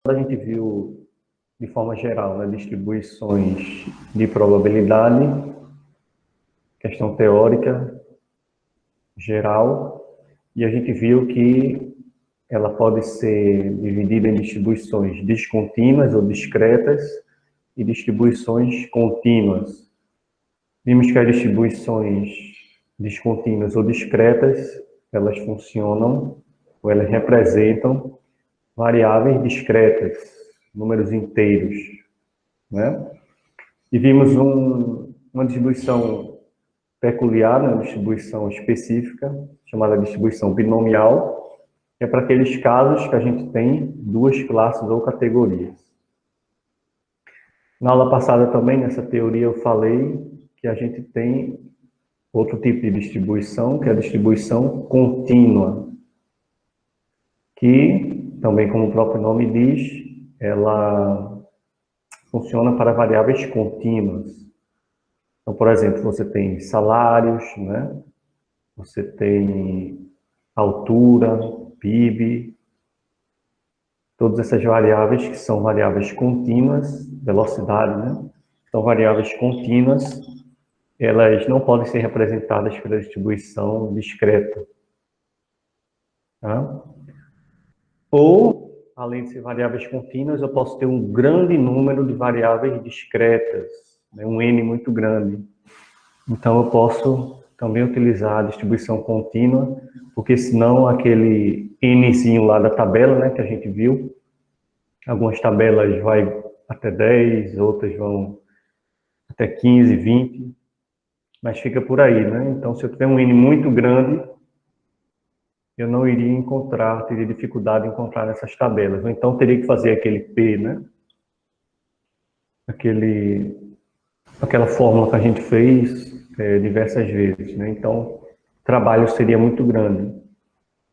a gente viu, de forma geral, né, distribuições de probabilidade, questão teórica geral, e a gente viu que ela pode ser dividida em distribuições descontínuas ou discretas e distribuições contínuas. Vimos que as distribuições descontínuas ou discretas, elas funcionam, ou elas representam variáveis discretas, números inteiros, né? E vimos uma distribuição peculiar, né? Uma distribuição específica, chamada distribuição binomial, que é para aqueles casos que a gente tem duas classes ou categorias. Na aula passada também, nessa teoria, eu falei que a gente tem outro tipo de distribuição, que é a distribuição contínua, que, também como o próprio nome diz, ela funciona para variáveis contínuas. Então, por exemplo, você tem salários, né? Você tem altura, PIB, todas essas variáveis que são variáveis contínuas, velocidade, né? São variáveis contínuas, elas não podem ser representadas pela distribuição discreta. Tá? Ou, além de ser variáveis contínuas, eu posso ter um grande número de variáveis discretas, né? Um N muito grande. Então, eu posso também utilizar a distribuição contínua, porque senão aquele Nzinho lá da tabela, né, que a gente viu, algumas tabelas vai até 10, outras vão até 15, 20, mas fica por aí, né? Então, se eu tiver um N muito grande, eu não iria encontrar, teria dificuldade em encontrar nessas tabelas. Ou então teria que fazer aquele P, né? Aquela fórmula que a gente fez diversas vezes, né? Então, o trabalho seria muito grande.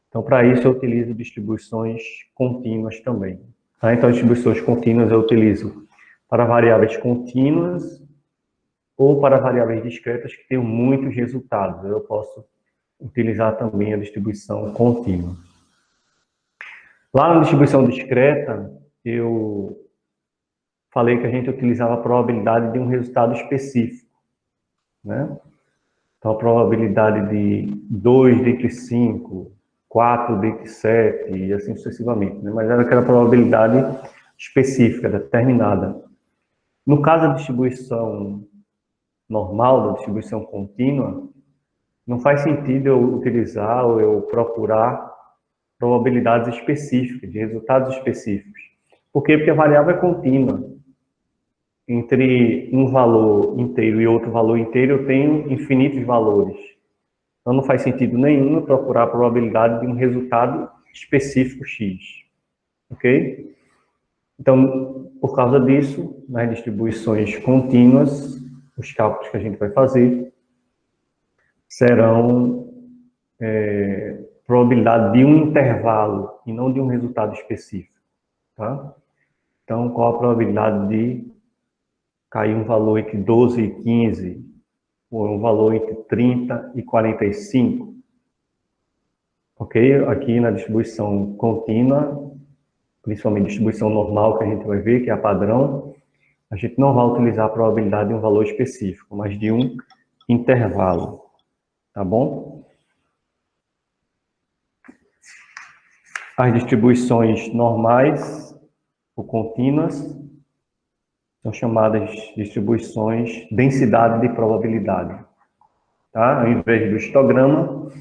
Então, para isso, eu utilizo distribuições contínuas também. Tá? Então, distribuições contínuas eu utilizo para variáveis contínuas ou para variáveis discretas que tenham muitos resultados. Eu posso utilizar também a distribuição contínua. Lá na distribuição discreta, eu falei que a gente utilizava a probabilidade de um resultado específico, né? Então, a probabilidade de 2 dentre 5, 4 dentre 7 e assim sucessivamente, né? Mas era aquela probabilidade específica, determinada. No caso da distribuição normal, da distribuição contínua, não faz sentido eu utilizar ou eu procurar probabilidades específicas, de resultados específicos. Por quê? Porque a variável é contínua. Entre um valor inteiro e outro valor inteiro, eu tenho infinitos valores. Então, não faz sentido nenhum eu procurar a probabilidade de um resultado específico X. Ok? Então, por causa disso, nas distribuições contínuas, os cálculos que a gente vai fazer serão probabilidade de um intervalo e não de um resultado específico. Tá? Então, qual a probabilidade de cair um valor entre 12 e 15, ou um valor entre 30 e 45? Ok? Aqui na distribuição contínua, principalmente distribuição normal, que a gente vai ver, que é a padrão, a gente não vai utilizar a probabilidade de um valor específico, mas de um intervalo. Tá bom? As distribuições normais ou contínuas são chamadas distribuições densidade de probabilidade. Tá? Ao invés do histograma,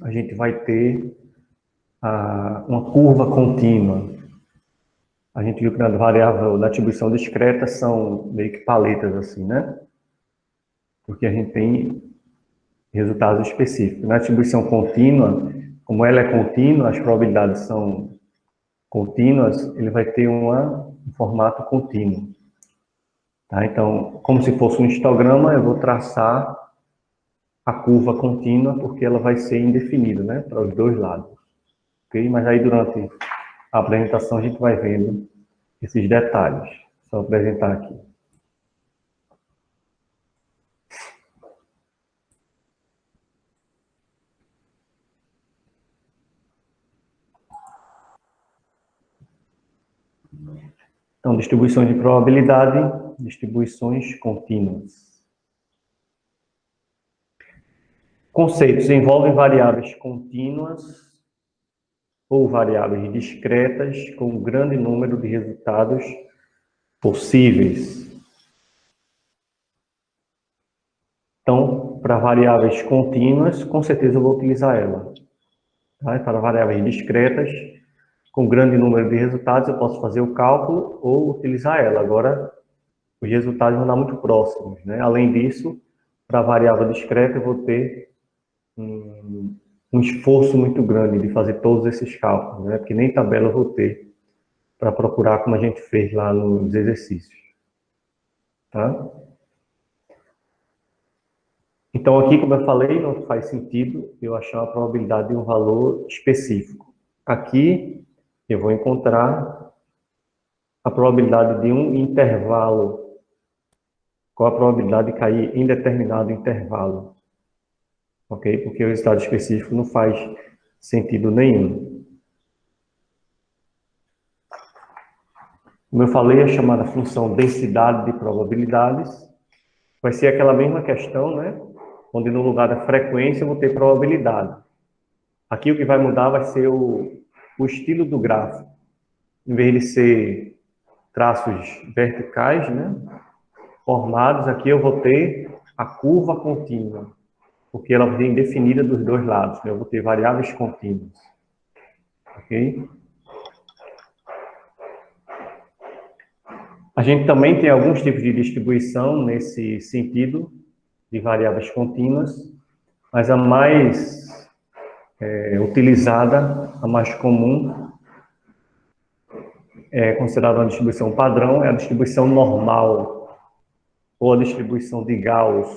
a gente vai ter uma curva contínua. A gente viu que na variável da atribuição discreta são meio que paletas assim, né? Porque a gente tem resultados específicos. Na atribuição contínua, como ela é contínua, as probabilidades são contínuas, ele vai ter um formato contínuo. Tá? Então, como se fosse um histograma, eu vou traçar a curva contínua, porque ela vai ser indefinida, né? Para os dois lados. Okay? Mas aí, durante a apresentação, a gente vai vendo esses detalhes. Só apresentar aqui. Então, distribuições de probabilidade, distribuições contínuas. Conceitos envolvem variáveis contínuas ou variáveis discretas com um grande número de resultados possíveis. Então, para variáveis contínuas, com certeza eu vou utilizar ela. Tá? Para variáveis discretas, com grande número de resultados, eu posso fazer o cálculo ou utilizar ela. Agora, os resultados vão dar muito próximos, né? Além disso, para variável discreta, eu vou ter um esforço muito grande de fazer todos esses cálculos, né? Porque nem tabela eu vou ter para procurar como a gente fez lá nos exercícios. Tá? Então, aqui, como eu falei, não faz sentido eu achar uma probabilidade de um valor específico. Aqui, eu vou encontrar a probabilidade de um intervalo. Qual a probabilidade de cair em determinado intervalo? Ok? Porque o resultado específico não faz sentido nenhum. Como eu falei, a chamada função densidade de probabilidades vai ser aquela mesma questão, né? Onde no lugar da frequência eu vou ter probabilidade. Aqui o que vai mudar vai ser o estilo do gráfico. Em vez de ser traços verticais, né, formados, aqui eu vou ter a curva contínua, porque ela vem definida dos dois lados, né? Eu vou ter variáveis contínuas. Ok? A gente também tem alguns tipos de distribuição nesse sentido, de variáveis contínuas, mas a mais utilizada, a mais comum, é considerada uma distribuição padrão, é a distribuição normal, ou a distribuição de Gauss,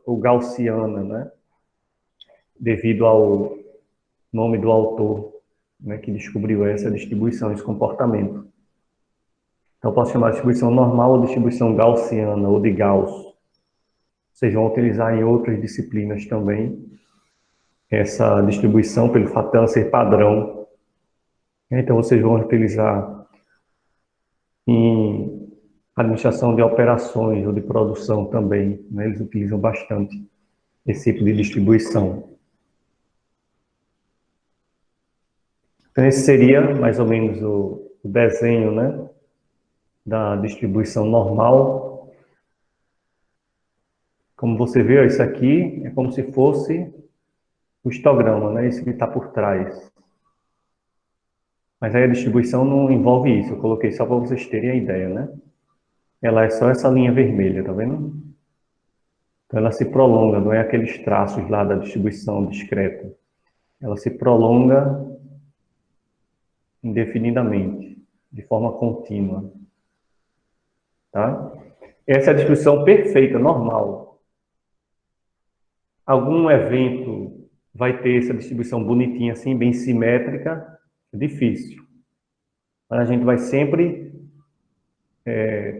ou gaussiana, né? Devido ao nome do autor, né, que descobriu essa distribuição, esse comportamento. Então, eu posso chamar de distribuição normal ou distribuição gaussiana, ou de Gauss. Vocês vão utilizar em outras disciplinas também essa distribuição, pelo fato dela ser padrão. Então, vocês vão utilizar em administração de operações ou de produção também, né? Eles utilizam bastante esse tipo de distribuição. Então, esse seria mais ou menos o desenho, né, da distribuição normal. Como você vê, isso aqui é como se fosse o histograma, né? Isso que está por trás. Mas aí a distribuição não envolve isso, eu coloquei só para vocês terem a ideia, né? Ela é só essa linha vermelha, tá vendo? Então ela se prolonga, não é aqueles traços lá da distribuição discreta. Ela se prolonga indefinidamente, de forma contínua. Tá? Essa é a distribuição perfeita, normal. Algum evento vai ter essa distribuição bonitinha assim, bem simétrica, difícil. Mas a gente vai sempre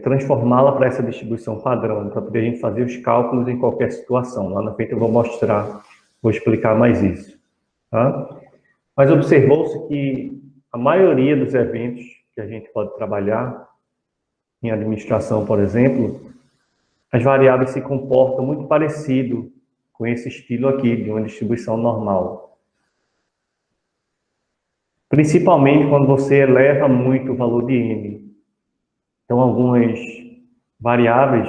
transformá-la para essa distribuição padrão, para poder a gente fazer os cálculos em qualquer situação. Lá na frente eu vou mostrar, vou explicar mais isso. Tá? Mas observou-se que a maioria dos eventos que a gente pode trabalhar, em administração, por exemplo, as variáveis se comportam muito parecido com esse estilo aqui, de uma distribuição normal. Principalmente quando você eleva muito o valor de n. Então, algumas variáveis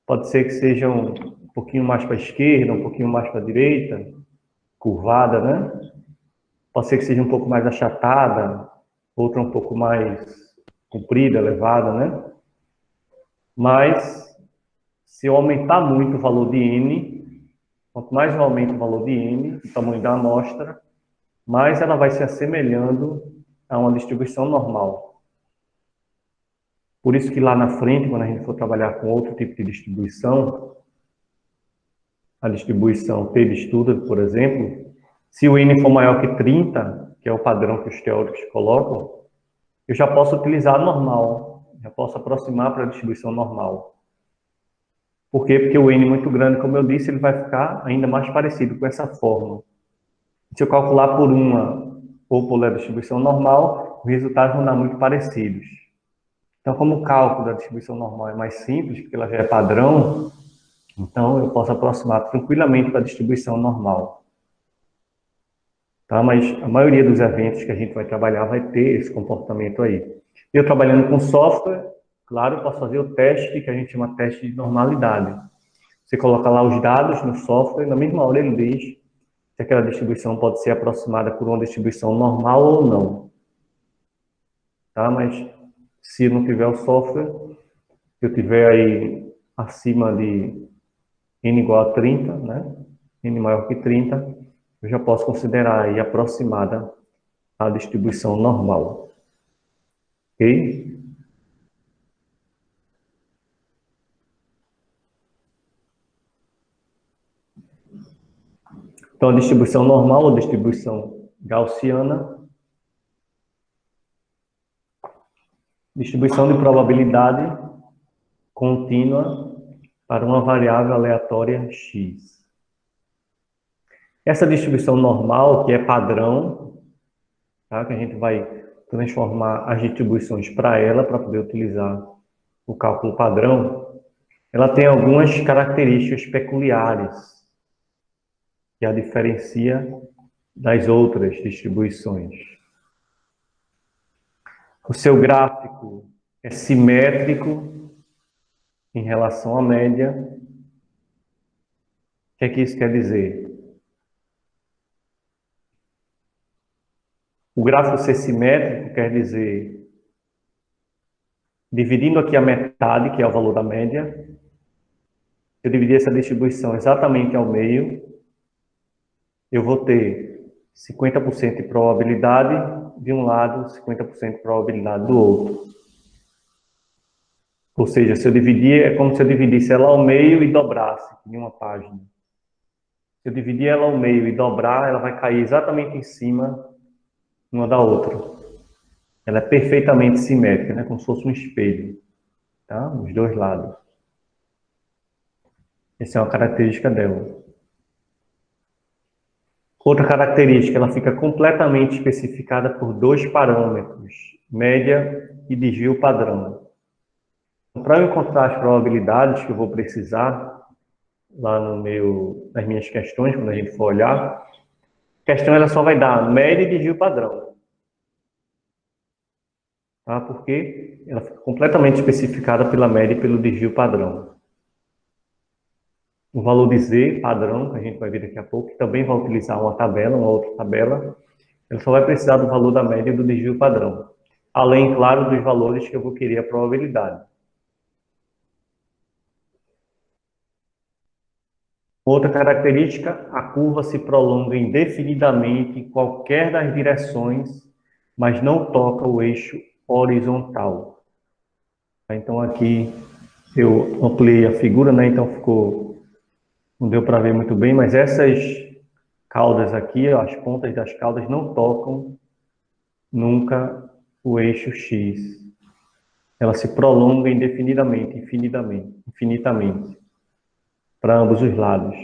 pode ser que sejam um pouquinho mais para a esquerda, um pouquinho mais para a direita, curvada, né? Pode ser que seja um pouco mais achatada, outra um pouco mais comprida, elevada, né? Mas, se eu aumentar muito o valor de n, quanto mais eu aumento o valor de n, o tamanho da amostra, mais ela vai se assemelhando a uma distribuição normal. Por isso que lá na frente, quando a gente for trabalhar com outro tipo de distribuição, a distribuição T de Student, por exemplo, se o n for maior que 30, que é o padrão que os teóricos colocam, eu já posso utilizar a normal, já posso aproximar para a distribuição normal. Por quê? Porque o n muito grande, como eu disse, ele vai ficar ainda mais parecido com essa forma. Se eu calcular por uma ou pela distribuição normal, os resultados vão dar muito parecidos. Então, como o cálculo da distribuição normal é mais simples, porque ela já é padrão, então eu posso aproximar tranquilamente para a distribuição normal. Tá? Mas a maioria dos eventos que a gente vai trabalhar vai ter esse comportamento aí. Eu trabalhando com software, claro, eu posso fazer o teste, que a gente chama teste de normalidade. Você coloca lá os dados no software, e na mesma hora ele diz se aquela distribuição pode ser aproximada por uma distribuição normal ou não. Tá? Mas se não tiver o software, se eu tiver aí acima de n igual a 30, né? N maior que 30, eu já posso considerar aí aproximada a distribuição normal. Ok? Então, a distribuição normal ou distribuição gaussiana, distribuição de probabilidade contínua para uma variável aleatória x. Essa distribuição normal, que é padrão, tá? Que a gente vai transformar as distribuições para ela, para poder utilizar o cálculo padrão, ela tem algumas características peculiares que a diferencia das outras distribuições. O seu gráfico é simétrico em relação à média. O que é que isso quer dizer? O gráfico ser simétrico quer dizer, dividindo aqui a metade, que é o valor da média, eu dividir essa distribuição exatamente ao meio, eu vou ter 50% de probabilidade de um lado, 50% de probabilidade do outro. Ou seja, se eu dividir, é como se eu dividisse ela ao meio e dobrasse em uma página. Se eu dividir ela ao meio e dobrar, ela vai cair exatamente em cima uma da outra. Ela é perfeitamente simétrica, né? Como se fosse um espelho, tá? Os dois lados. Essa é uma característica dela. Outra característica, ela fica completamente especificada por dois parâmetros, média e desvio padrão. Para eu encontrar as probabilidades que eu vou precisar lá nas minhas questões, quando a gente for olhar, a questão ela só vai dar média e desvio padrão. Tá? Porque ela fica completamente especificada pela média e pelo desvio padrão. O valor de Z padrão, que a gente vai ver daqui a pouco, que também vai utilizar uma tabela, uma outra tabela, ele só vai precisar do valor da média e do desvio padrão. Além, claro, dos valores que eu vou querer a probabilidade. Outra característica, a curva se prolonga indefinidamente em qualquer das direções, mas não toca o eixo horizontal. Então aqui eu ampliei a figura, né? Então não deu para ver muito bem, mas essas caudas aqui, as pontas das caudas não tocam nunca o eixo X. Ela se prolonga indefinidamente, infinitamente, para ambos os lados.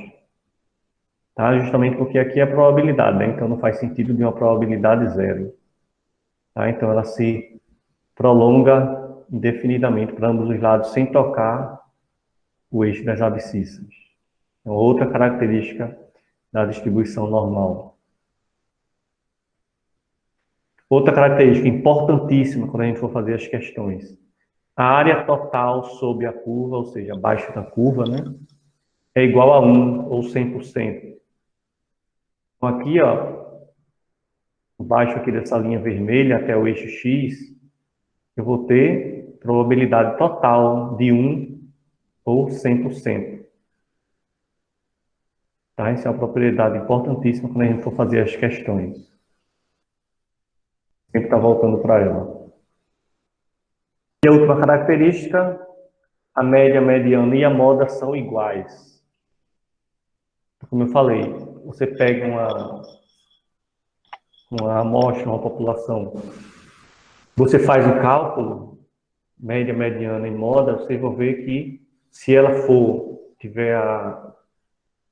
Tá? Justamente porque aqui é a probabilidade, né? Então não faz sentido de uma probabilidade zero. Tá? Então ela se prolonga indefinidamente para ambos os lados, sem tocar o eixo das abscissas. É outra característica da distribuição normal. Outra característica importantíssima quando a gente for fazer as questões. A área total sob a curva, ou seja, abaixo da curva, né, é igual a 1 ou 100%. Então aqui, ó, abaixo aqui dessa linha vermelha até o eixo X, eu vou ter probabilidade total de 1 ou 100%. Tá? Essa é uma propriedade importantíssima quando a gente for fazer as questões. Sempre está voltando para ela. E a última característica, a média, a mediana e a moda são iguais. Como eu falei, você pega uma amostra, uma população, você faz o cálculo, média, mediana e moda, você vai ver que se ela tiver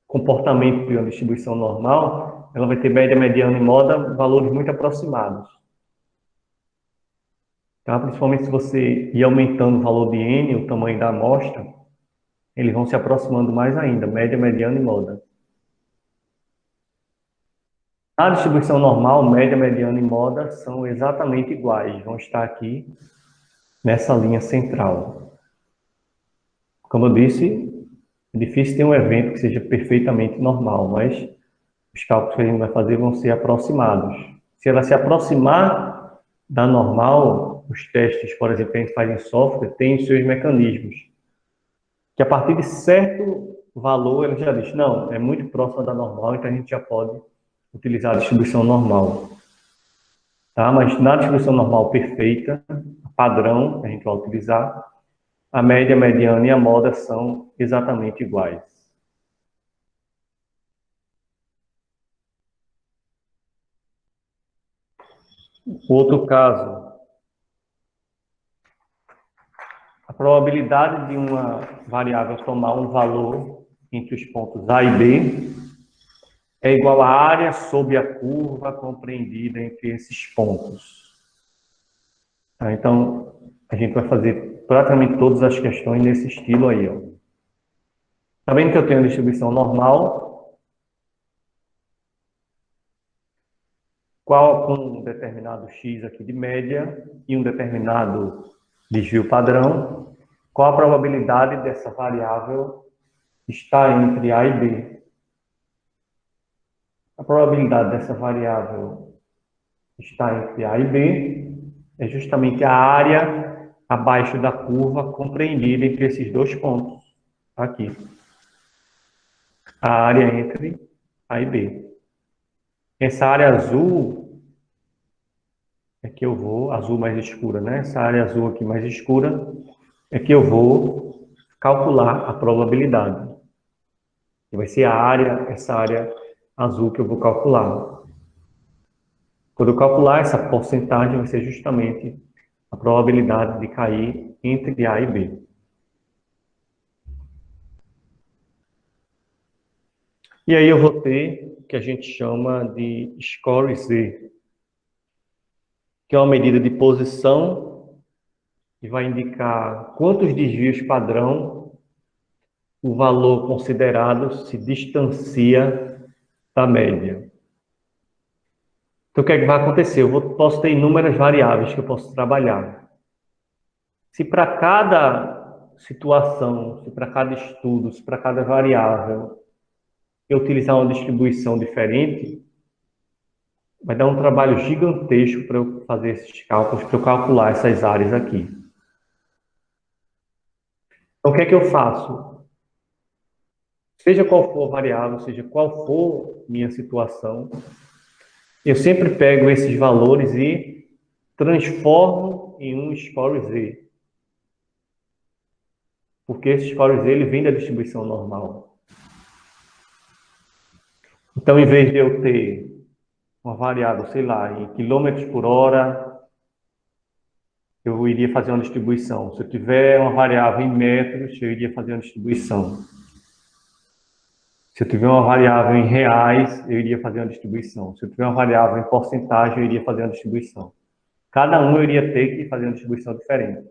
comportamento de uma distribuição normal, ela vai ter média, mediana e moda valores muito aproximados. Tá? Principalmente se você ir aumentando o valor de N, o tamanho da amostra, eles vão se aproximando mais ainda, média, mediana e moda. Na distribuição normal, média, mediana e moda são exatamente iguais, vão estar aqui nessa linha central. Como eu disse, é difícil ter um evento que seja perfeitamente normal, mas os cálculos que a gente vai fazer vão ser aproximados. Se ela se aproximar da normal, os testes, por exemplo, que a gente faz em software, têm os seus mecanismos. Que a partir de certo valor, ele já diz, não, é muito próxima da normal, então a gente já pode utilizar a distribuição normal. Tá? Mas na distribuição normal perfeita, padrão que a gente vai utilizar, a média, a mediana e a moda são exatamente iguais. Outro caso, a probabilidade de uma variável tomar um valor entre os pontos A e B é igual à área sobre a curva compreendida entre esses pontos. Tá? Então, a gente vai fazer praticamente todas as questões nesse estilo aí. Está vendo que eu tenho a distribuição normal, qual com um determinado x aqui de média e um determinado desvio padrão, qual a probabilidade dessa variável estar entre A e B? A probabilidade dessa variável estar entre A e B é justamente a área abaixo da curva compreendida entre esses dois pontos. Aqui. A área entre A e B. Essa área azul é que eu vou, azul mais escura, né? Essa área azul aqui mais escura é que eu vou calcular a probabilidade. Que vai ser a área, essa área azul que eu vou calcular. Quando eu calcular essa porcentagem, vai ser justamente a probabilidade de cair entre A e B. E aí eu vou ter o que a gente chama de score Z, que é uma medida de posição que vai indicar quantos desvios padrão o valor considerado se distancia da média. Então, o que é que vai acontecer? Posso ter inúmeras variáveis que eu posso trabalhar. Se para cada situação, se para cada estudo, se para cada variável eu utilizar uma distribuição diferente, vai dar um trabalho gigantesco para eu fazer esses cálculos, para eu calcular essas áreas aqui. Então, o que é que eu faço? Seja qual for a variável, seja qual for minha situação, eu sempre pego esses valores e transformo em um score Z. Porque esse score Z ele vem da distribuição normal. Então, em vez de eu ter uma variável, sei lá, em quilômetros por hora, eu iria fazer uma distribuição. Se eu tiver uma variável em metros, eu iria fazer uma distribuição. Se eu tiver uma variável em reais, eu iria fazer uma distribuição. Se eu tiver uma variável em porcentagem, eu iria fazer uma distribuição. Cada um eu iria ter que fazer uma distribuição diferente.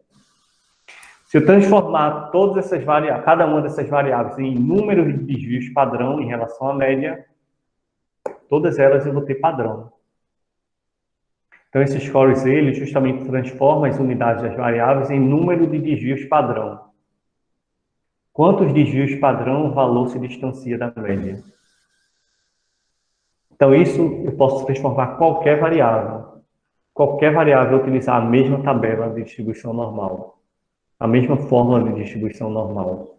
Se eu transformar todas essas variáveis, cada uma dessas variáveis em números de desvios padrão em relação à média, todas elas eu vou ter padrão. Então, esse score Z, ele justamente transforma as unidades das variáveis em número de desvios padrão. Quantos desvios padrão o valor se distancia da média? Então, isso eu posso transformar qualquer variável. Qualquer variável utilizar a mesma tabela de distribuição normal. A mesma fórmula de distribuição normal.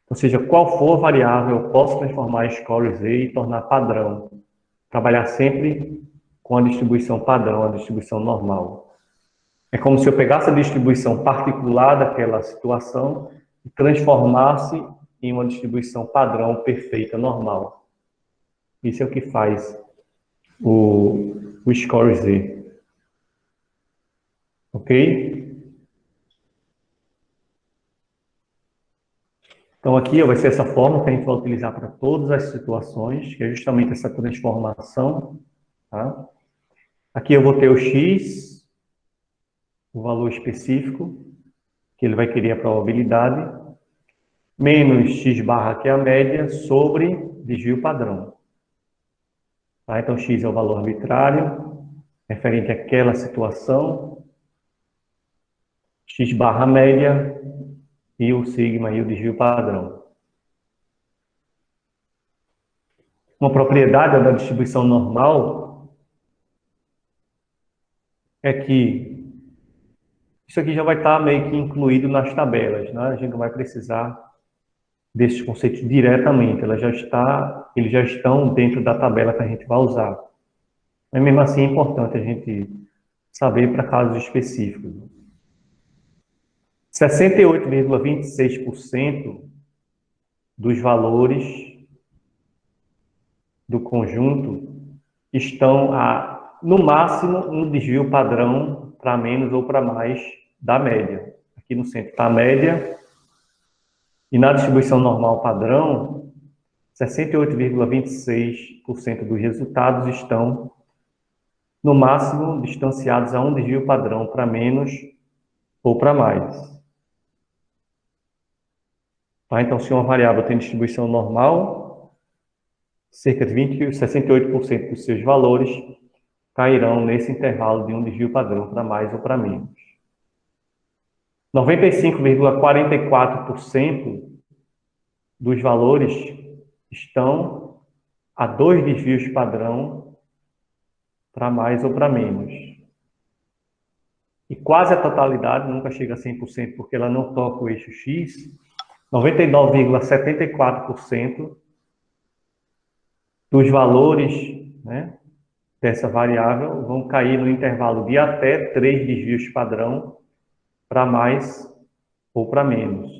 Ou seja, qual for a variável, eu posso transformar em score Z e tornar padrão. Trabalhar sempre com a distribuição padrão, a distribuição normal. É como se eu pegasse a distribuição particular daquela situação e transformasse em uma distribuição padrão perfeita, normal. Isso é o que faz o score Z. Ok? Então, aqui vai ser essa forma que a gente vai utilizar para todas as situações, que é justamente essa transformação. Tá? Aqui eu vou ter o x, o valor específico, que ele vai querer a probabilidade, menos x barra, que é a média, sobre desvio padrão. Tá? Então, x é o valor arbitrário, referente àquela situação, x barra média, e o sigma e o desvio padrão. Uma propriedade da distribuição normal é que isso aqui já vai estar meio que incluído nas tabelas, né? A gente não vai precisar desses conceitos diretamente, eles já estão dentro da tabela que a gente vai usar. Mas mesmo assim é importante a gente saber para casos específicos. 68,26% dos valores do conjunto estão, no máximo, no desvio padrão para menos ou para mais da média. Aqui no centro está a média, e na distribuição normal padrão, 68,26% dos resultados estão, no máximo, distanciados a um desvio padrão para menos ou para mais. Tá? Então, se uma variável tem distribuição normal, cerca de 68% dos seus valores cairão nesse intervalo de um desvio padrão para mais ou para menos. 95,44% dos valores estão a 2 desvios padrão para mais ou para menos. E quase a totalidade, nunca chega a 100% porque ela não toca o eixo X, 99,74% dos valores, né, dessa variável vão cair no intervalo de até 3 desvios padrão para mais ou para menos.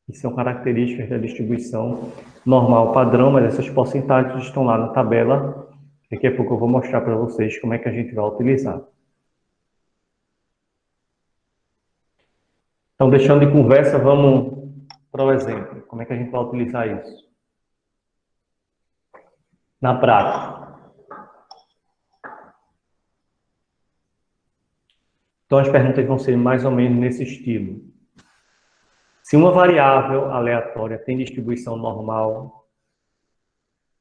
E são características da distribuição normal padrão, mas essas porcentagens estão lá na tabela. Daqui a pouco eu vou mostrar para vocês como é que a gente vai utilizar. Então, deixando de conversa, vamos para o exemplo. Como é que a gente vai utilizar isso? Na prática. Então, as perguntas vão ser mais ou menos nesse estilo. Se uma variável aleatória tem distribuição normal,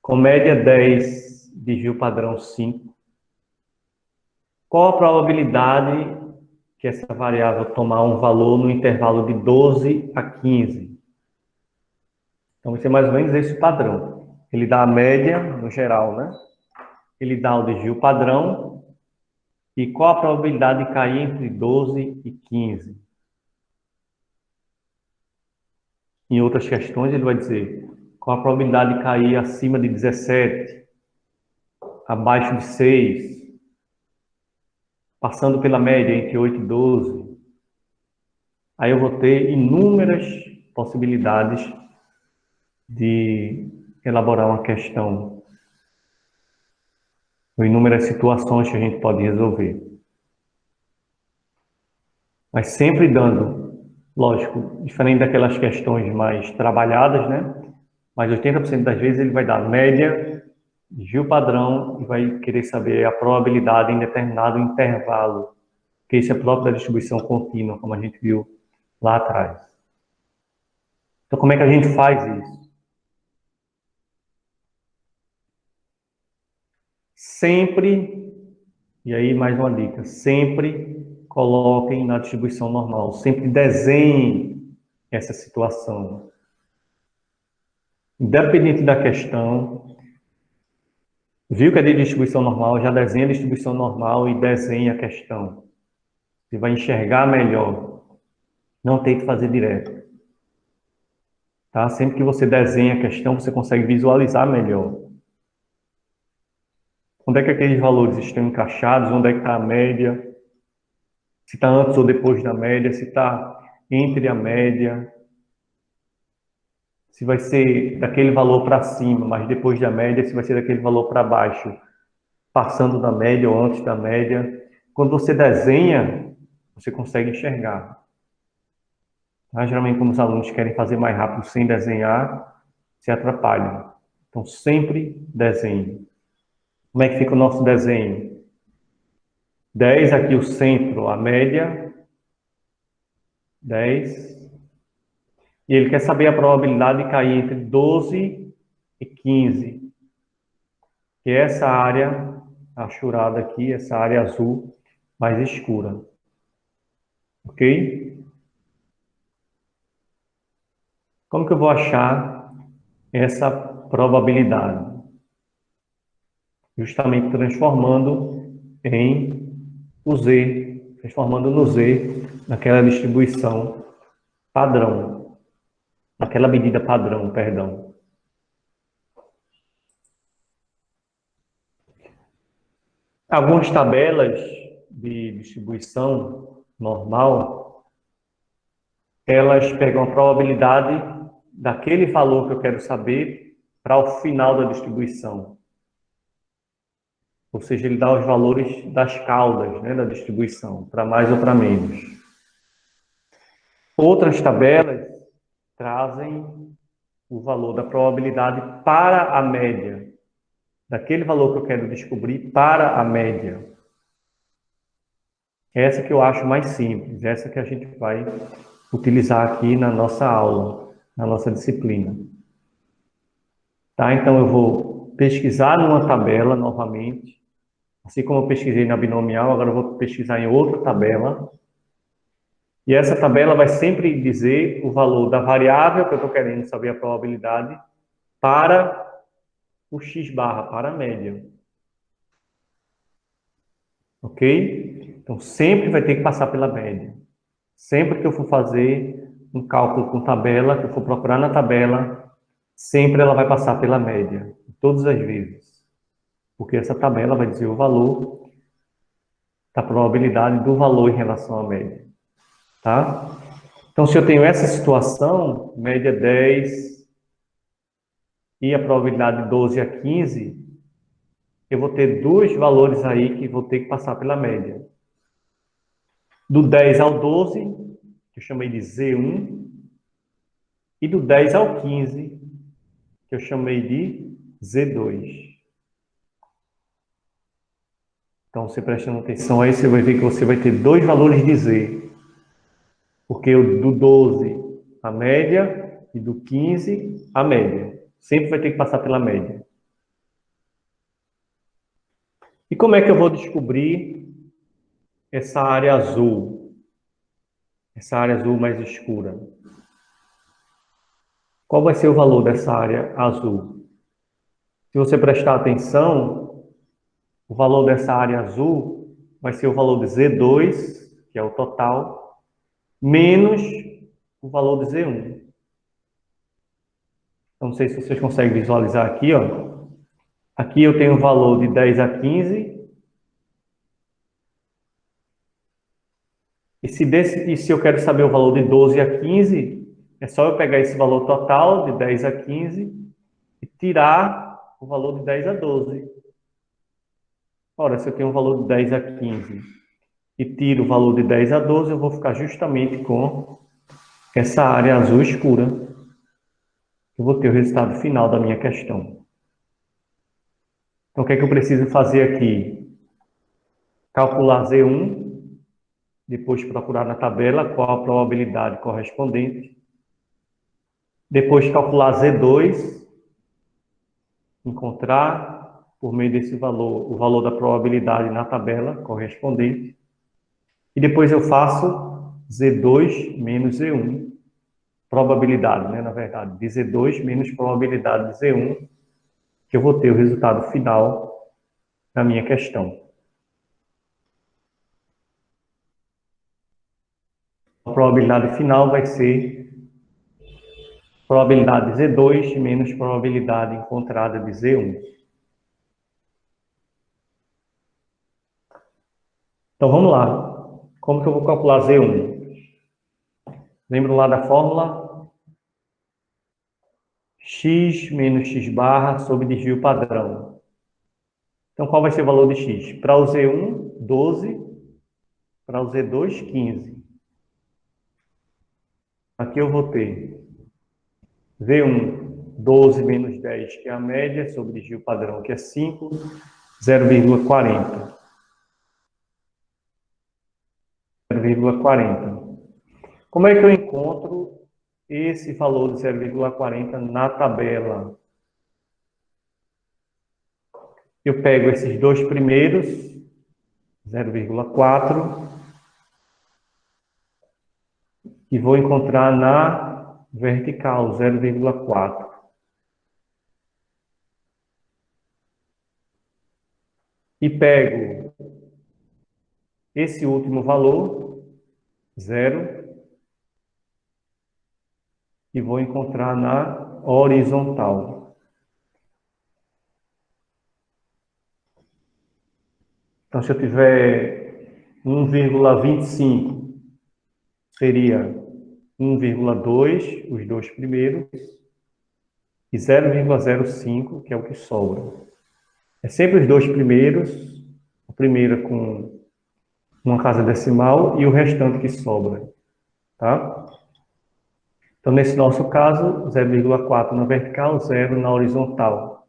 com média 10, desvio padrão 5, qual a probabilidade que essa variável tomar um valor no intervalo de 12 a 15? Então, vai ser mais ou menos esse padrão. Ele dá a média, no geral, né? Ele dá o desvio padrão. E qual a probabilidade de cair entre 12 e 15? Em outras questões, ele vai dizer qual a probabilidade de cair acima de 17, abaixo de 6, passando pela média entre 8 e 12. Aí eu vou ter inúmeras possibilidades de elaborar uma questão, ou inúmeras situações que a gente pode resolver. Mas sempre dando, lógico, diferente daquelas questões mais trabalhadas, né? Mas 80% das vezes ele vai dar média, desvio padrão e vai querer saber a probabilidade em determinado intervalo, que esse é próprio da distribuição contínua, como a gente viu lá atrás. Então, como é que a gente faz isso? Sempre, e aí mais uma dica, sempre coloquem na distribuição normal, sempre desenhem essa situação. Independente da questão, viu que é de distribuição normal, já desenha a distribuição normal e desenha a questão. Você vai enxergar melhor. Não tente fazer direto. Tá? Sempre que você desenha a questão, você consegue visualizar melhor. Onde é que aqueles valores estão encaixados? Onde é que está a média? Se está antes ou depois da média? Se está entre a média? Se vai ser daquele valor para cima, mas depois da média, se vai ser daquele valor para baixo, passando da média ou antes da média. Quando você desenha, você consegue enxergar. Tá? Geralmente, como os alunos querem fazer mais rápido sem desenhar, se atrapalham. Então, sempre desenhe. Como é que fica o nosso desenho? 10 aqui o centro, a média, 10. E ele quer saber a probabilidade de cair entre 12 e 15. Que é essa área achurada aqui, essa área azul mais escura. Ok? Como que eu vou achar essa probabilidade? Justamente transformando em o Z, transformando no Z, naquela distribuição padrão, naquela medida padrão, perdão. Algumas tabelas de distribuição normal, elas pegam a probabilidade daquele valor que eu quero saber para o final da distribuição. Ou seja, ele dá os valores das caudas, né, da distribuição, para mais ou para menos. Outras tabelas trazem o valor da probabilidade para a média, daquele valor que eu quero descobrir para a média. Essa que eu acho mais simples, essa que a gente vai utilizar aqui na nossa aula, na nossa disciplina. Tá? Então, eu vou pesquisar numa tabela novamente, assim como eu pesquisei na binomial, agora eu vou pesquisar em outra tabela. E essa tabela vai sempre dizer o valor da variável que eu estou querendo saber a probabilidade para o x barra, para a média. Ok? Então, sempre vai ter que passar pela média. Sempre que eu for fazer um cálculo com tabela, que eu for procurar na tabela, sempre ela vai passar pela média, todas as vezes. Porque essa tabela vai dizer o valor da probabilidade do valor em relação à média. Tá? Então, se eu tenho essa situação, média 10 e a probabilidade 12 a 15, eu vou ter dois valores aí que vou ter que passar pela média. Do 10 ao 12, que eu chamei de Z1, e do 10 ao 15, que eu chamei de Z2. Então, você prestando atenção aí, você vai ver que você vai ter dois valores de Z. Porque do 12 a média e do 15 a média. Sempre vai ter que passar pela média. E como é que eu vou descobrir essa área azul? Essa área azul mais escura. Qual vai ser o valor dessa área azul? Se você prestar atenção, o valor dessa área azul vai ser o valor de Z2, que é o total, menos o valor de Z1. Então, não sei se vocês conseguem visualizar aqui, ó. Aqui eu tenho o valor de 10 a 15. E se eu quero saber o valor de 12 a 15, é só eu pegar esse valor total de 10 a 15 e tirar o valor de 10 a 12. Ora, se eu tenho um valor de 10 a 15 e tiro o valor de 10 a 12, eu vou ficar justamente com essa área azul escura. Eu vou ter o resultado final da minha questão. Então, o que é que eu preciso fazer aqui? Calcular Z1, depois procurar na tabela qual a probabilidade correspondente. Depois calcular Z2, encontrar, por meio desse valor, o valor da probabilidade na tabela correspondente. E depois eu faço Z2 menos Z1. Probabilidade, né, na verdade, de Z2 menos probabilidade de Z1, que eu vou ter o resultado final da minha questão. A probabilidade final vai ser probabilidade de Z2 menos probabilidade encontrada de Z1. Então vamos lá. Como que eu vou calcular Z1? Lembro lá da fórmula? X menos x barra sobre desvio padrão. Então qual vai ser o valor de x? Para o Z1, 12. Para o Z2, 15. Aqui eu vou ter V1, 12 menos 10, que é a média, sobre desvio padrão, que é 5, 0,40. 0,40. Como é que eu encontro esse valor de 0,40 na tabela? Eu pego esses dois primeiros, 0,4, e vou encontrar na vertical, 0,4. E pego esse último valor, 0, e vou encontrar na horizontal. Então, se eu tiver 1,25, seria 1,2, os dois primeiros, e 0,05, que é o que sobra. É sempre os dois primeiros, a primeira com uma casa decimal e o restante que sobra, tá? Então, nesse nosso caso, 0,4 na vertical, 0 na horizontal.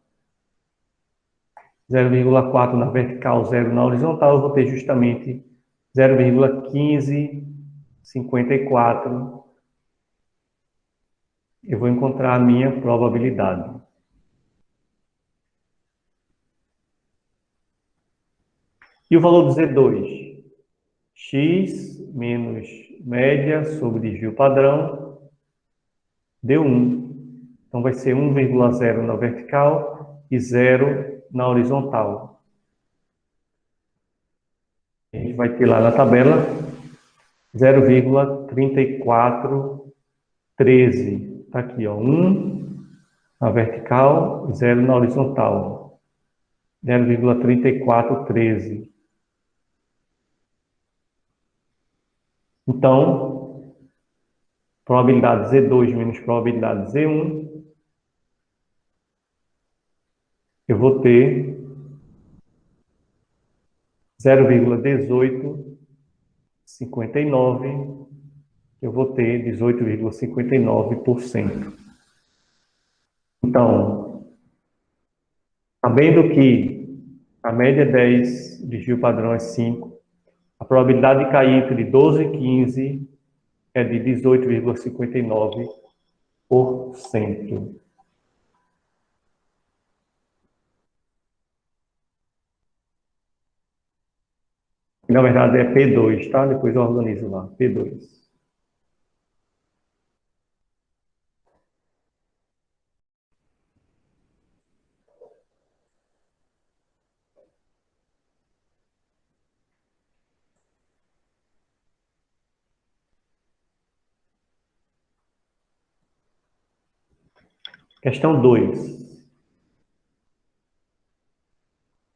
0,4 na vertical, 0 na horizontal, eu vou ter justamente 0,1554. Eu vou encontrar a minha probabilidade. E o valor do Z2? X menos média sobre desvio padrão deu 1. Então, vai ser 1,0 na vertical e 0 na horizontal. A gente vai ter lá na tabela 0,3413. Está aqui, ó, 1 na vertical e 0 na horizontal. 0,3413. Então, probabilidade Z2 menos probabilidade Z1, eu vou ter 0,1859, eu vou ter 18,59%. Então, sabendo que a média é 10, o desvio padrão é 5, a probabilidade de cair entre 12 e 15 é de 18,59%. Na verdade é P2, tá? Depois eu organizo lá, P2. Questão 2.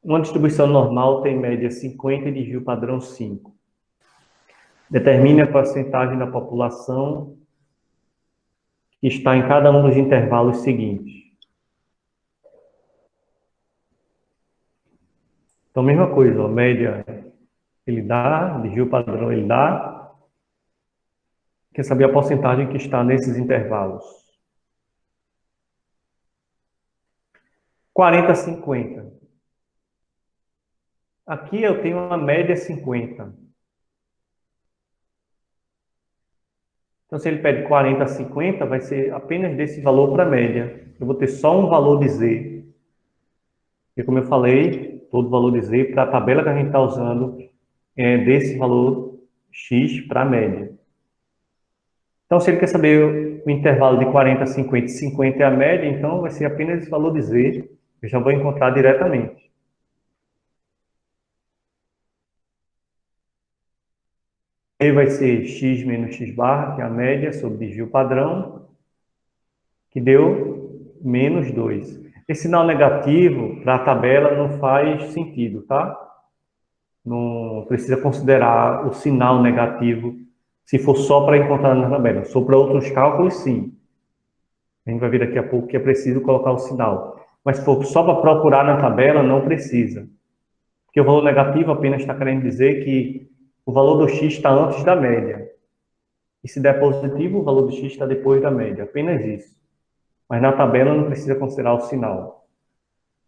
Uma distribuição normal tem média 50 e desvio padrão 5. Determine a porcentagem da população que está em cada um dos intervalos seguintes. Então, mesma coisa, a média ele dá, desvio padrão ele dá. Quer saber a porcentagem que está nesses intervalos. 40 a 50. Aqui eu tenho uma média 50. Então, se ele pede 40 a 50, vai ser apenas desse valor para a média. Eu vou ter só um valor de Z. E como eu falei, todo valor de Z para a tabela que a gente está usando é desse valor X para a média. Então, se ele quer saber o intervalo de 40 a 50, 50 é a média, então vai ser apenas esse valor de Z. Eu já vou encontrar diretamente. E vai ser x menos x barra, que é a média sobre desvio padrão, que deu menos 2. Esse sinal negativo para a tabela não faz sentido, tá? Não precisa considerar o sinal negativo se for só para encontrar na tabela. Se for para outros cálculos, sim. A gente vai ver daqui a pouco que é preciso colocar o sinal. Mas se for só para procurar na tabela, não precisa. Porque o valor negativo apenas está querendo dizer que o valor do x está antes da média. E se der positivo, o valor do x está depois da média. Apenas isso. Mas na tabela não precisa considerar o sinal.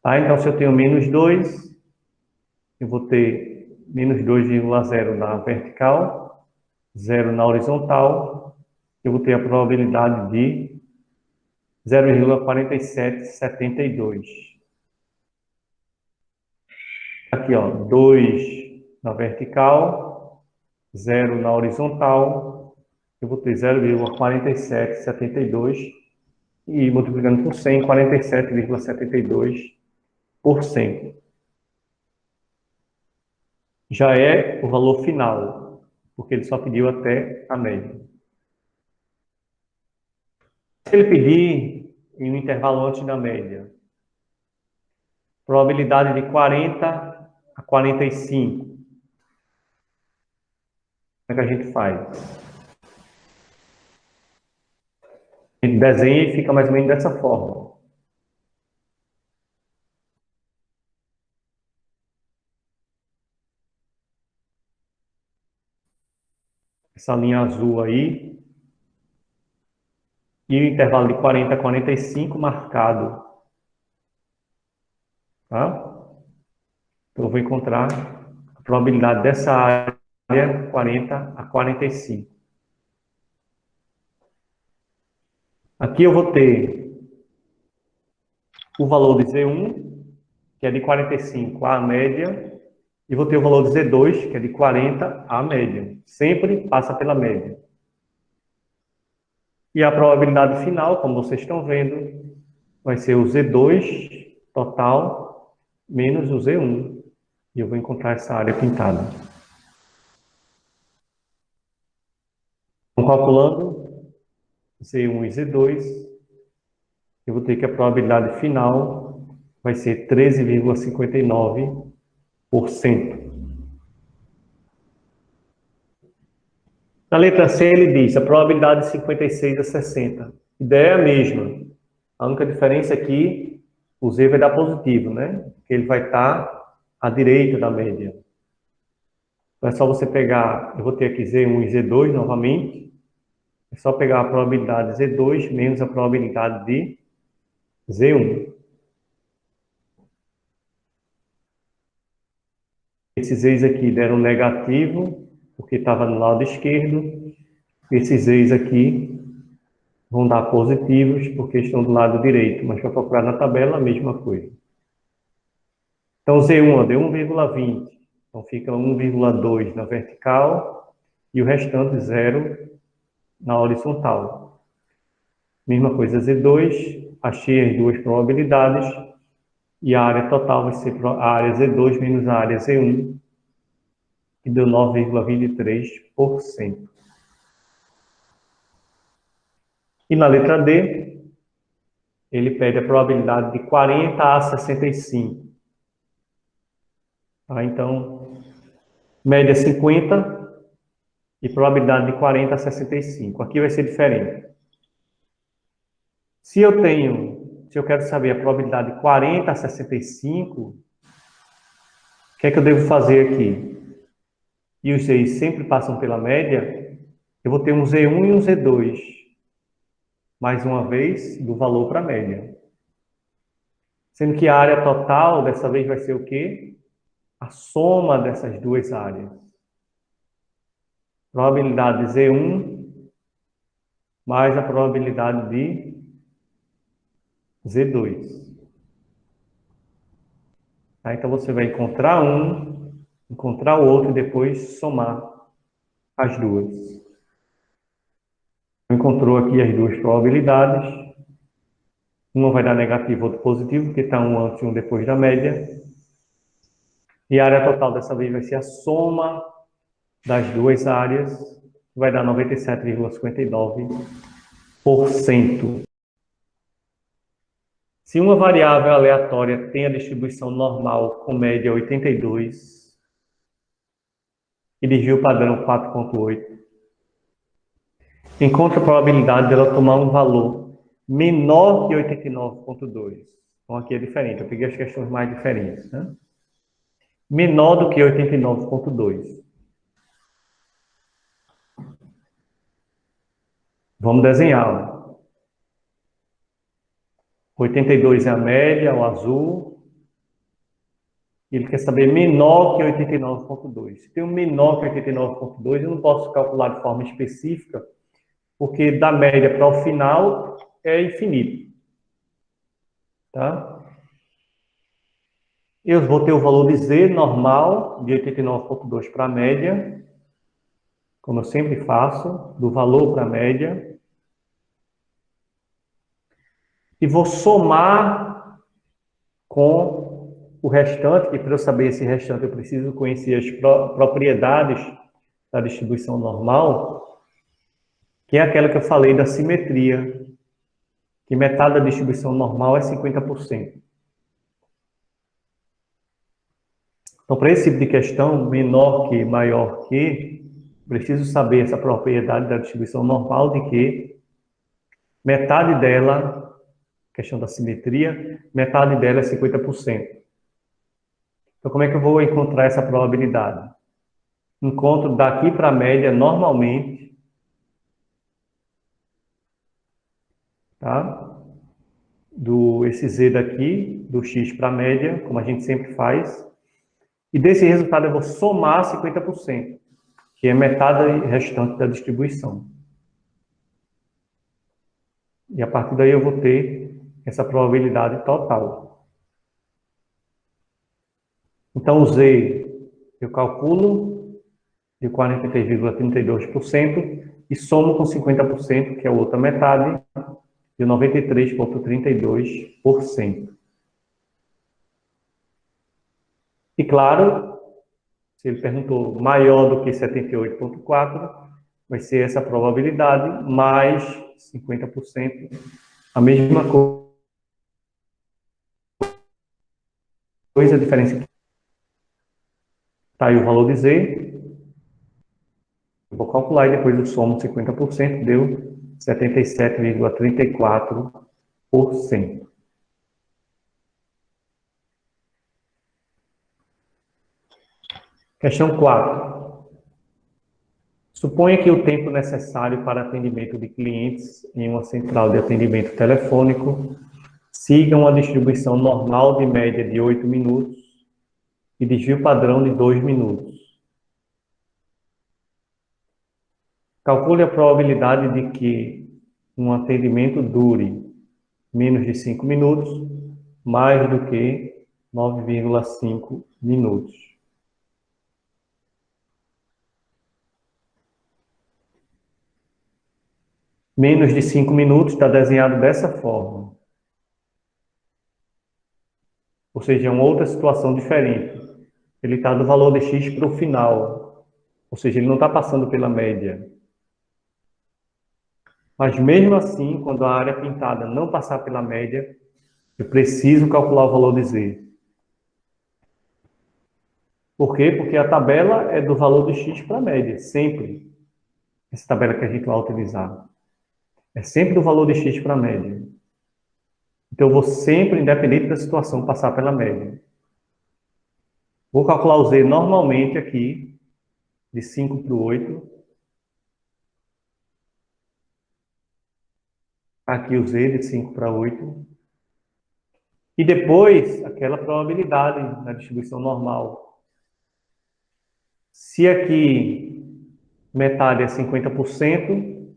Tá? Então, se eu tenho menos 2, eu vou ter menos 2,0 na vertical 0 na horizontal, eu vou ter a probabilidade de 0,4772. Aqui, ó, 2 na vertical, 0 na horizontal, eu vou ter 0,4772 e multiplicando por 100, 47,72%. Já é o valor final, porque ele só pediu até a média. Se ele pedir em um intervalo antes da média, probabilidade de 40 a 45. Como é que a gente faz? A gente desenha e fica mais ou menos dessa forma. Essa linha azul aí. E o intervalo de 40 a 45 marcado. Tá? Então, eu vou encontrar a probabilidade dessa área 40 a 45. Aqui eu vou ter o valor de Z1, que é de 45 à média, e vou ter o valor de Z2, que é de 40 à média. Sempre passa pela média. E a probabilidade final, como vocês estão vendo, vai ser o Z2 total menos o Z1. E eu vou encontrar essa área pintada. Então, calculando Z1 e Z2, eu vou ter que a probabilidade final vai ser 13,59%. Na letra C, ele diz a probabilidade de 56 a 60. A ideia é a mesma. A única diferença é que o Z vai dar positivo, né? Porque ele vai estar à direita da média. Então é só você pegar, eu vou ter aqui Z1 e Z2 novamente. É só pegar a probabilidade Z2 menos a probabilidade de Z1. Esses Z's aqui deram negativo, porque estava no lado esquerdo. Esses Z's aqui vão dar positivos, porque estão do lado direito. Mas para procurar na tabela, a mesma coisa. Então, Z1 deu 1,20. Então, fica 1,2 na vertical e o restante 0 na horizontal. Mesma coisa, Z2, achei as duas probabilidades e a área total vai ser a área Z2 menos a área Z1, que deu 9,23%. E na letra D, ele pede a probabilidade de 40 a 65. Tá? Então, média 50 e probabilidade de 40 a 65. Aqui vai ser diferente. Se eu quero saber a probabilidade de 40 a 65, o que é que eu devo fazer aqui? E os Z's sempre passam pela média, eu vou ter um Z1 e um Z2, mais uma vez, do valor para a média. Sendo que a área total, dessa vez, vai ser o quê? A soma dessas duas áreas. Probabilidade de Z1 mais a probabilidade de Z2. Tá? Então, você vai encontrar um, encontrar o outro e depois somar as duas. Encontrou aqui as duas probabilidades. Uma vai dar negativo, outro positivo, porque está um antes e um depois da média. E a área total dessa vez vai ser a soma das duas áreas, que vai dar 97,59%. Se uma variável aleatória tem a distribuição normal com média 82 e desvio padrão 4,8, encontra a probabilidade dela tomar um valor menor que 89,2. Então aqui é diferente, eu peguei as questões mais diferentes, né? Menor do que 89,2. Vamos desenhar. 82 é a média, o azul. Ele quer saber menor que 89,2. Se tem um menor que 89,2, eu não posso calcular de forma específica, porque da média para o final é infinito. Tá? Eu vou ter o valor de Z normal, de 89,2 para a média, como eu sempre faço, do valor para a média. E vou somar com o restante, que para eu saber esse restante eu preciso conhecer as propriedades da distribuição normal, que é aquela que eu falei da simetria, que metade da distribuição normal é 50%. Então, para esse tipo de questão, menor que, maior que, preciso saber essa propriedade da distribuição normal de que metade dela, questão da simetria, metade dela é 50%. Então, como é que eu vou encontrar essa probabilidade? Encontro daqui para a média normalmente, tá? Esse Z daqui, do X para a média, como a gente sempre faz. E desse resultado eu vou somar 50%, que é metade restante da distribuição. E a partir daí eu vou ter essa probabilidade total. Então, o Z eu calculo de 43,32% e somo com 50%, que é a outra metade, de 93,32%. E claro, se ele perguntou maior do que 78,4%, vai ser essa probabilidade mais 50%, a mesma coisa, a diferença aqui. Está aí o valor de Z, eu vou calcular e depois eu somo 50%, deu 77,34%. Questão 4. Suponha que o tempo necessário para atendimento de clientes em uma central de atendimento telefônico siga uma distribuição normal de média de 8 minutos e desvio padrão de 2 minutos. Calcule a probabilidade de que um atendimento dure menos de 5 minutos, mais do que 9,5 minutos. Menos de 5 minutos está desenhado dessa forma. Ou seja, é uma outra situação diferente. Ele está do valor de X para o final. Ou seja, ele não está passando pela média. Mas mesmo assim, quando a área pintada não passar pela média, eu preciso calcular o valor de Z. Por quê? Porque a tabela é do valor de X para a média, sempre. Essa tabela que a gente vai utilizar. É sempre do valor de X para a média. Então, eu vou sempre, independente da situação, passar pela média. Vou calcular o Z normalmente aqui, de 5 para o 8. Aqui o Z de 5 para 8. E depois, aquela probabilidade na distribuição normal. Se aqui metade é 50%,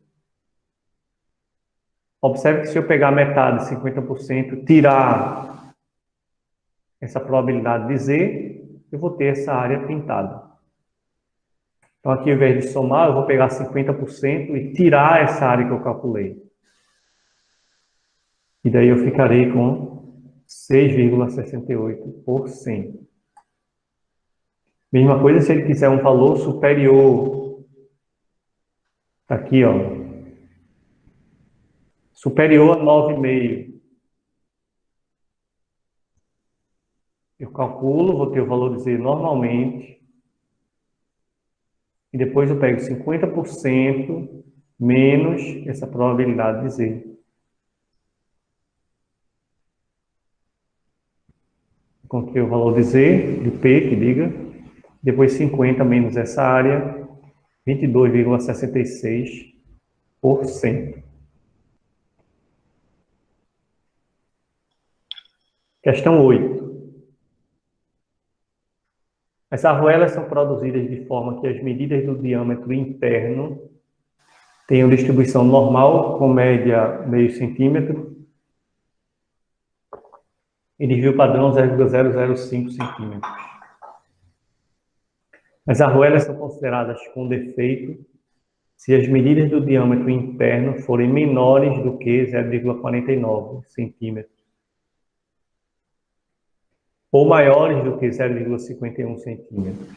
observe que se eu pegar metade, 50%, tirar essa probabilidade de Z, eu vou ter essa área pintada. Então, aqui, ao invés de somar, eu vou pegar 50% e tirar essa área que eu calculei. E daí eu ficarei com 6,68%. Mesma coisa se ele quiser um valor superior. Tá aqui, ó. Superior a 9,5. Eu calculo, vou ter o valor de Z normalmente. E depois eu pego 50% menos essa probabilidade de Z. Encontrei o valor de Z, de P, que diga. Depois 50 menos essa área, 22,66%. Questão 8. As arruelas são produzidas de forma que as medidas do diâmetro interno tenham distribuição normal, com média meio centímetro, e desvio padrão 0,005 centímetros. As arruelas são consideradas com defeito se as medidas do diâmetro interno forem menores do que 0,49 centímetros ou maiores do que 0,51 centímetros.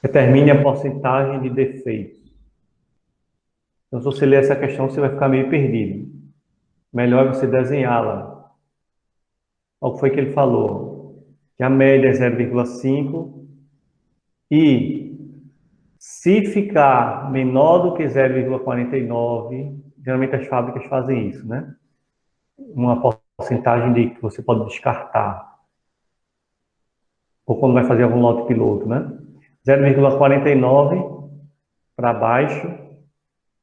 Determine a porcentagem de defeitos. Então, se você ler essa questão, você vai ficar meio perdido. Melhor é você desenhá-la. Olha o que foi que ele falou. Que a média é 0,5 e se ficar menor do que 0,49, geralmente as fábricas fazem isso, né? Uma porcentagem de que você pode descartar. Ou quando vai fazer algum lote piloto, né? 0,49 para baixo,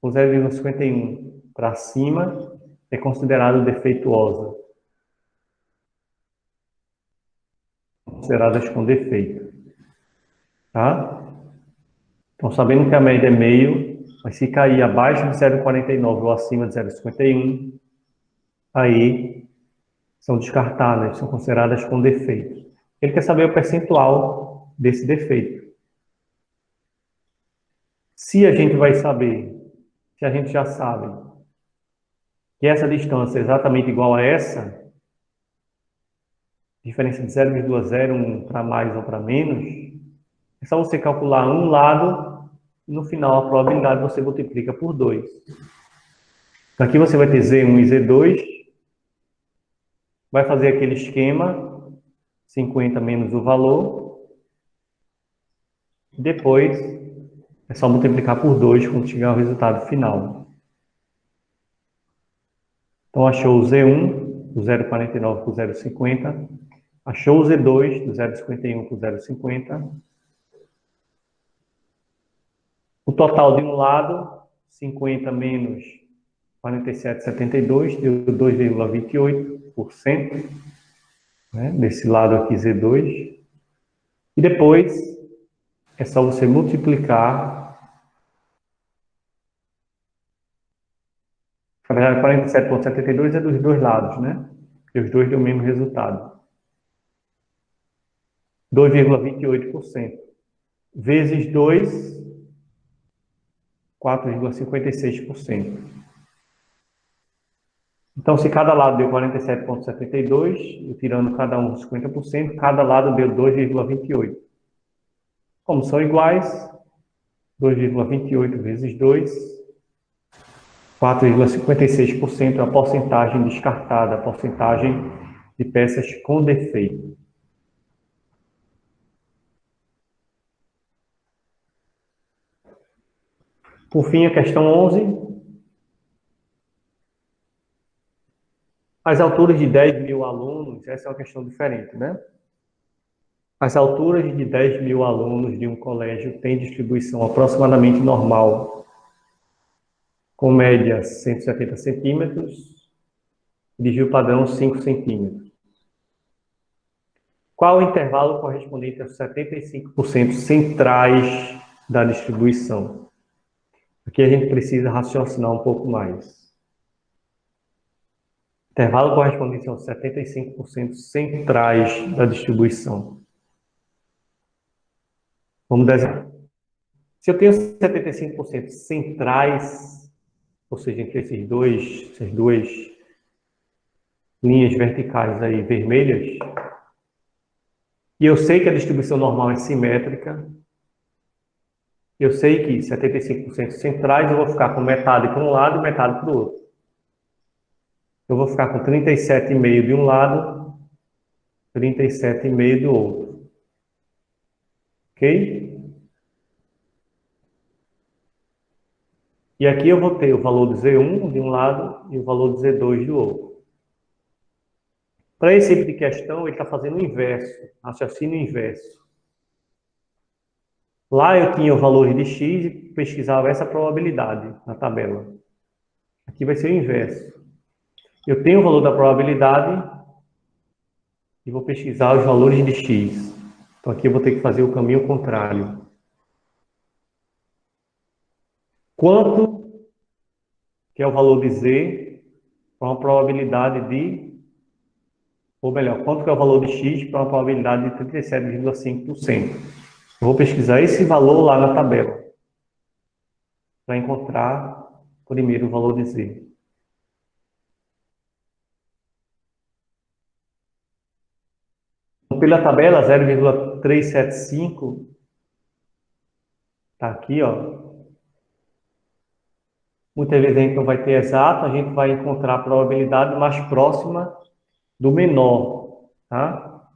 ou 0,51 para cima, é considerado defeituosa. Consideradas com defeito. Tá? Então, sabendo que a média é meio, mas se cair abaixo de 0,49 ou acima de 0,51, aí são descartadas, são consideradas com defeito. Ele quer saber o percentual desse defeito. Se a gente vai saber, se a gente já sabe que essa distância é exatamente igual a essa, diferença de 0,01 para mais ou para menos, é só você calcular um lado e no final a probabilidade você multiplica por 2. Então aqui você vai ter Z1 e Z2, vai fazer aquele esquema, 50 menos o valor, depois é só multiplicar por 2 quando chegar ao resultado final. Então achou o Z1, do 0,49 por 0,50, achou o Z2, do 0,51 por 0,50, o total de um lado, 50 menos 47,72, deu 2,28%, né, desse lado aqui Z2. E depois é só você multiplicar. Na verdade, 47,72 é dos dois lados, né? E os dois deu o mesmo resultado. 2,28%. Vezes 2, 4,56%. Então, se cada lado deu 47,72, e tirando cada um 50%, cada lado deu 2,28. Como são iguais, 2,28 vezes 2, 4,56% é a porcentagem descartada, a porcentagem de peças com defeito. Por fim, a questão 11. As alturas de 10.000 alunos, essa é uma questão diferente, né? As alturas de 10.000 alunos de um colégio têm distribuição aproximadamente normal, com média 170 centímetros, e desvio padrão 5 centímetros. Qual o intervalo correspondente aos 75% centrais da distribuição? Aqui a gente precisa raciocinar um pouco mais. Intervalo correspondente aos 75% centrais da distribuição. Vamos desenhar. Se eu tenho 75% centrais, ou seja, entre essas duas linhas verticais aí vermelhas, e eu sei que a distribuição normal é simétrica, eu sei que 75% centrais eu vou ficar com metade para um lado e metade para o outro. Eu vou ficar com 37,5 de um lado, 37,5 do outro. Ok? E aqui eu vou ter o valor de Z1 de um lado e o valor de Z2 do outro. Para esse tipo de questão, ele está fazendo o inverso, raciocínio inverso. Lá eu tinha o valor de x e pesquisava essa probabilidade na tabela. Aqui vai ser o inverso. Eu tenho o valor da probabilidade e vou pesquisar os valores de x. Então, aqui eu vou ter que fazer o caminho contrário. Quanto que é o valor de Z para uma probabilidade de, ou melhor, quanto que é o valor de X para uma probabilidade de 37,5%? Eu vou pesquisar esse valor lá na tabela, para encontrar primeiro o valor de Z. Então, pela tabela, 0,375 está aqui, ó. Muitas vezes a gente não vai ter exato, a gente vai encontrar a probabilidade mais próxima do menor, tá?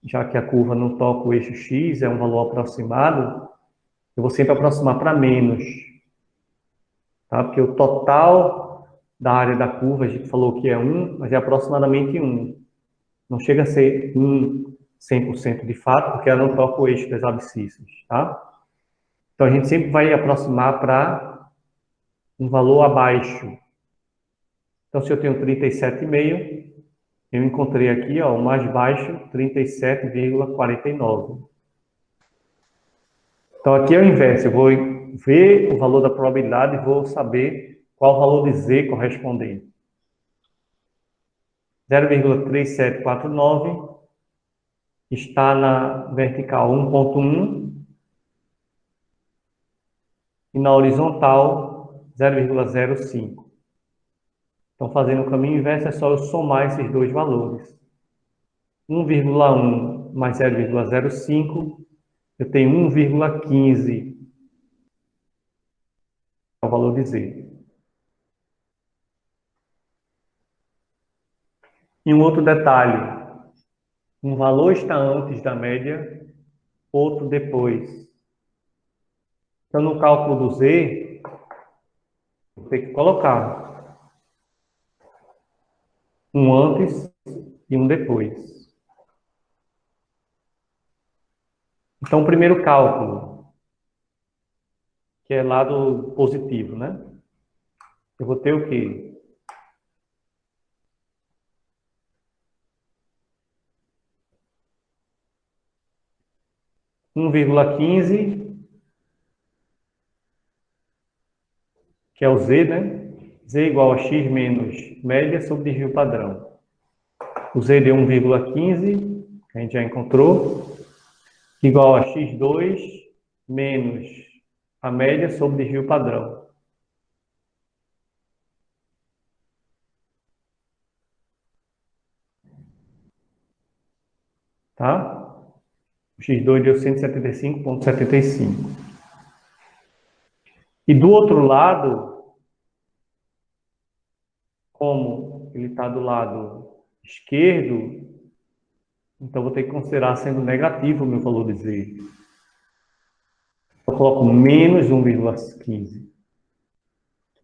Já que a curva não toca o eixo X, é um valor aproximado, eu vou sempre aproximar para menos, tá? Porque o total da área da curva, a gente falou que é 1, mas é aproximadamente 1. Não chega a ser 1, 100% de fato, porque ela não toca o eixo das abscissas, tá? Então, a gente sempre vai aproximar para um valor abaixo. Então, se eu tenho 37,5, eu encontrei aqui, ó, o mais baixo, 37,49. Então, aqui é o inverso. Eu vou ver o valor da probabilidade e vou saber qual o valor de Z correspondente. 0,3749 está na vertical 1,1 e na horizontal 0,05. Então, fazendo o caminho inverso, é só eu somar esses dois valores. 1,1 mais 0,05, eu tenho 1,15, é o valor de Z. E um outro detalhe, um valor está antes da média, outro depois. Então, no cálculo do Z, vou ter que colocar um antes e um depois. Então, o primeiro cálculo, que é lado positivo, né? Eu vou ter o quê? 1,15, que é o Z, né? Z igual a X menos média sobre desvio padrão. O Z deu 1,15, que a gente já encontrou, igual a X2 menos a média sobre desvio padrão. Tá? O X2 deu 175,75. E do outro lado, como ele está do lado esquerdo, então vou ter que considerar sendo negativo o meu valor de Z. Eu coloco menos 1,15.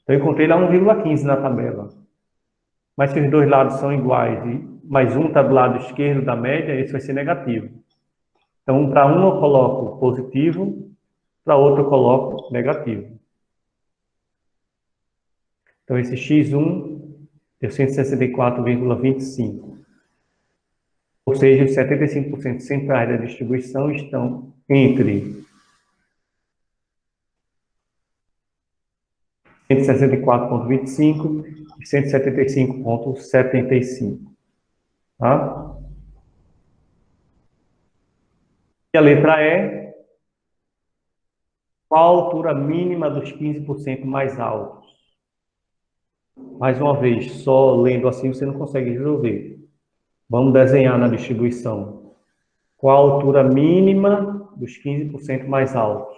Então, eu encontrei lá 1,15 na tabela. Mas se os dois lados são iguais, mas um está do lado esquerdo da média, esse vai ser negativo. Então, para um eu coloco positivo, para outro eu coloco negativo. Então, esse x1 deu 164,25. Ou seja, os 75% centrais da distribuição estão entre 164,25 e 175,75. Tá? E a letra E, qual a altura mínima dos 15% mais altos? Mais uma vez, só lendo assim você não consegue resolver. Vamos desenhar na distribuição. Qual a altura mínima dos 15% mais altos?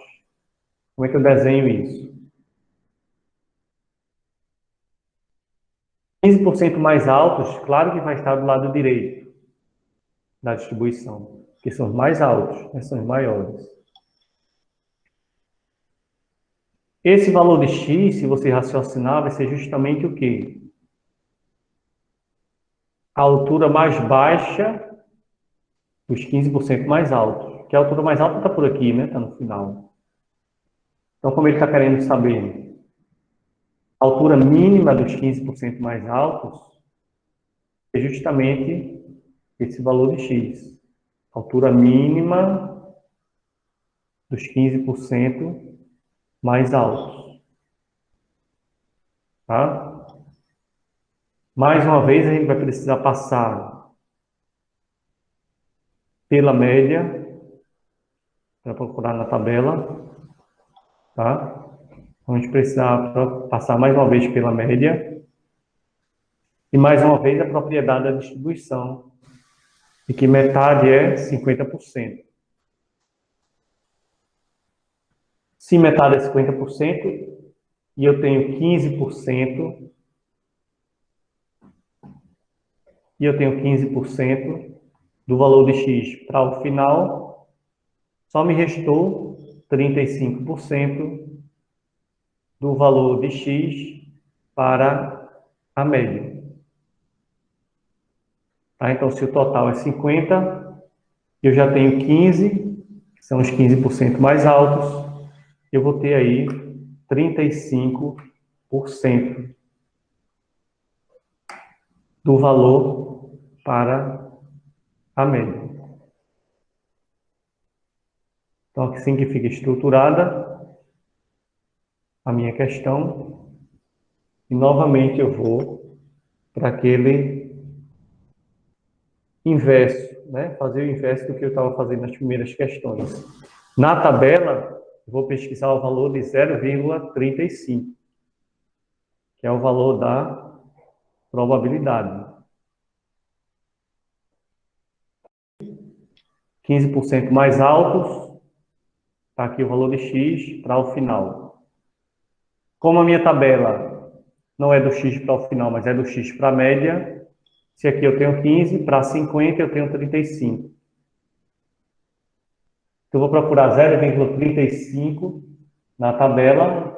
Como é que eu desenho isso? 15% mais altos, claro que vai estar do lado direito da distribuição, que são os mais altos, né, são os maiores. Esse valor de x, se você raciocinar, vai ser justamente o quê? A altura mais baixa dos 15% mais altos. Que a altura mais alta está por aqui, né? Está no final. Então, como ele está querendo saber a altura mínima dos 15% mais altos, é justamente esse valor de x. Altura mínima dos 15% mais altos. Tá? Mais uma vez, a gente vai precisar passar pela média, para procurar na tabela. Tá? Então, a gente precisa passar mais uma vez pela média. E mais uma vez a propriedade da distribuição, de que metade é 50%. Se metade é 50% e eu tenho 15%, e eu tenho 15% do valor de x para o final, só me restou 35% do valor de x para a média. Tá? Então, se o total é 50, eu já tenho 15, que são os 15% mais altos, eu vou ter aí 35% do valor para a média. Então, assim que fica estruturada a minha questão, e novamente eu vou para aquele inverso, né? Fazer o inverso do que eu estava fazendo nas primeiras questões. Na tabela, eu vou pesquisar o valor de 0,35, que é o valor da probabilidade. 15% mais altos, está aqui o valor de x para o final. Como a minha tabela não é do x para o final, mas é do x para a média, se aqui eu tenho 15, para 50 eu tenho 35. Então, eu vou procurar 0,35 na tabela.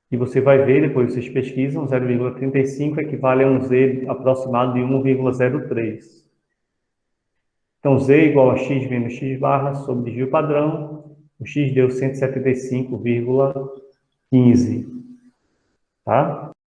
E você vai ver, depois vocês pesquisam, 0,35 equivale a um z aproximado de 1,03. Então, z igual a x menos x barra sobre desvio padrão. O x deu 175,15. Tá?